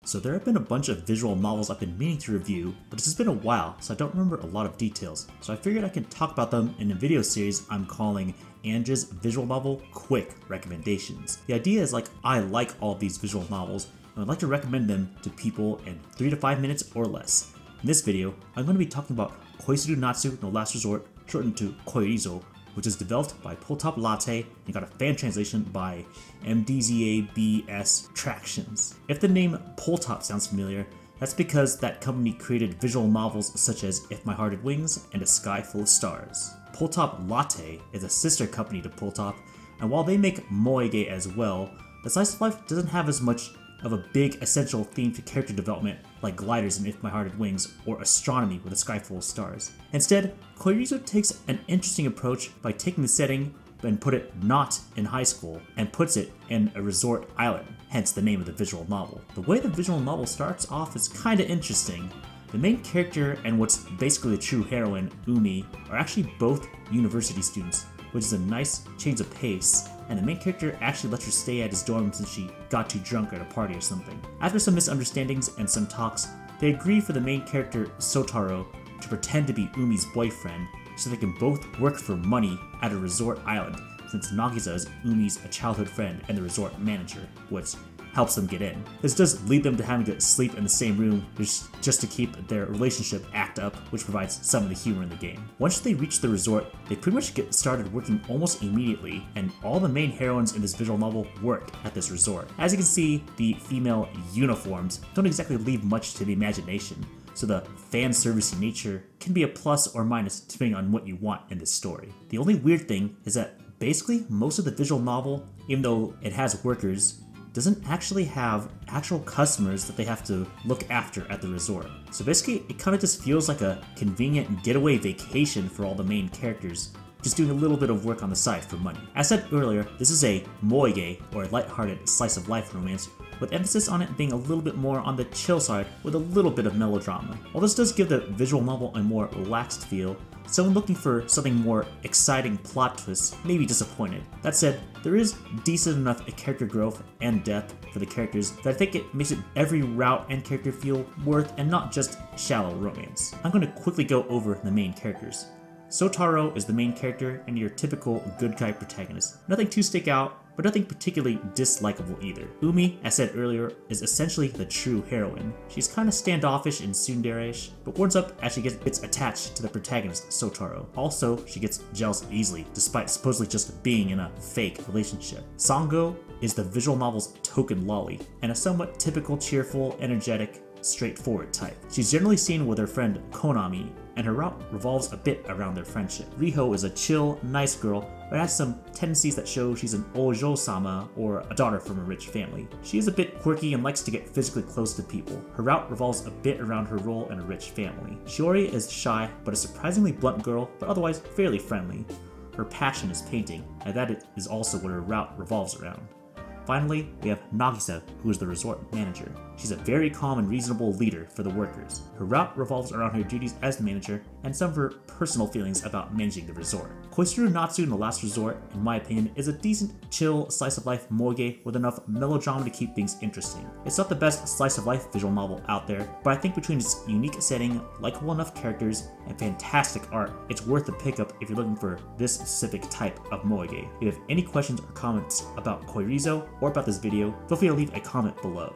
So there have been a bunch of visual novels I've been meaning to review, but it's just been a while, so I don't remember a lot of details. So I figured I can talk about them in a video series I'm calling Andrew's Visual Novel Quick Recommendations. The idea is I like all of these visual novels, and I'd like to recommend them to people in 3 to 5 minutes or less. In this video, I'm going to be talking about Koisuru Natsu no Last Resort, shortened to Koirizo, which is developed by Pull Top Latte and got a fan translation by MDZABS Tractions. If the name Pull Top sounds familiar, that's because that company created visual novels such as If My Heart Had Wings and A Sky Full of Stars. Pull Top Latte is a sister company to Pull Top, and while they make moege as well, the slice of life doesn't have as much of a big essential theme to character development like gliders in If My Heart Had Wings or astronomy with A Sky Full of Stars. Instead, Koirizo takes an interesting approach by taking the setting and put it not in high school and puts it in a resort island, hence the name of the visual novel. The way the visual novel starts off is kinda interesting. The main character and what's basically the true heroine, Umi, are actually both university students, which is a nice change of pace, and the main character actually lets her stay at his dorm since she got too drunk at a party or something. After some misunderstandings and some talks, they agree for the main character, Sotaro, to pretend to be Umi's boyfriend so they can both work for money at a resort island, since Nagisa is Umi's childhood friend and the resort manager, which helps them get in. This does lead them to having to sleep in the same room just to keep their relationship act up, which provides some of the humor in the game. Once they reach the resort, they pretty much get started working almost immediately, and all the main heroines in this visual novel work at this resort. As you can see, the female uniforms don't exactly leave much to the imagination, so the fan servicey nature can be a plus or minus depending on what you want in this story. The only weird thing is that basically most of the visual novel, even though it has workers, doesn't actually have actual customers that they have to look after at the resort. So basically, it kind of just feels like a convenient getaway vacation for all the main characters, just doing a little bit of work on the side for money. As said earlier, this is a moege, or lighthearted slice of life romance, with emphasis on it being a little bit more on the chill side with a little bit of melodrama. While this does give the visual novel a more relaxed feel, someone looking for something more exciting plot twists may be disappointed. That said, there is decent enough character growth and depth for the characters that I think it makes it every route and character feel worth and not just shallow romance. I'm going to quickly go over the main characters. Sotaro is the main character and your typical good guy protagonist. Nothing too stick out, but nothing particularly dislikable either. Umi, as said earlier, is essentially the true heroine. She's kinda standoffish and tsundere-ish, but warms up as she gets attached to the protagonist, Sotaro. Also, she gets jealous easily, despite supposedly just being in a fake relationship. Sango is the visual novel's token lolly, and a somewhat typical cheerful, energetic, straightforward type. She's generally seen with her friend Konami, and her route revolves a bit around their friendship. Riho is a chill, nice girl, but has some tendencies that show she's an Ojo-sama, or a daughter from a rich family. She is a bit quirky and likes to get physically close to people. Her route revolves a bit around her role in a rich family. Shiori is shy, but a surprisingly blunt girl, but otherwise fairly friendly. Her passion is painting, and that is also what her route revolves around. Finally, we have Nagisa, who is the resort manager. She's a very calm and reasonable leader for the workers. Her route revolves around her duties as the manager and some of her personal feelings about managing the resort. Koisuru Natsu no Last Resort, in my opinion, is a decent, chill, slice of life moege with enough melodrama to keep things interesting. It's not the best slice of life visual novel out there, but I think between its unique setting, likable enough characters, and fantastic art, it's worth the pickup if you're looking for this specific type of moege. If you have any questions or comments about Koirizo or about this video, feel free to leave a comment below.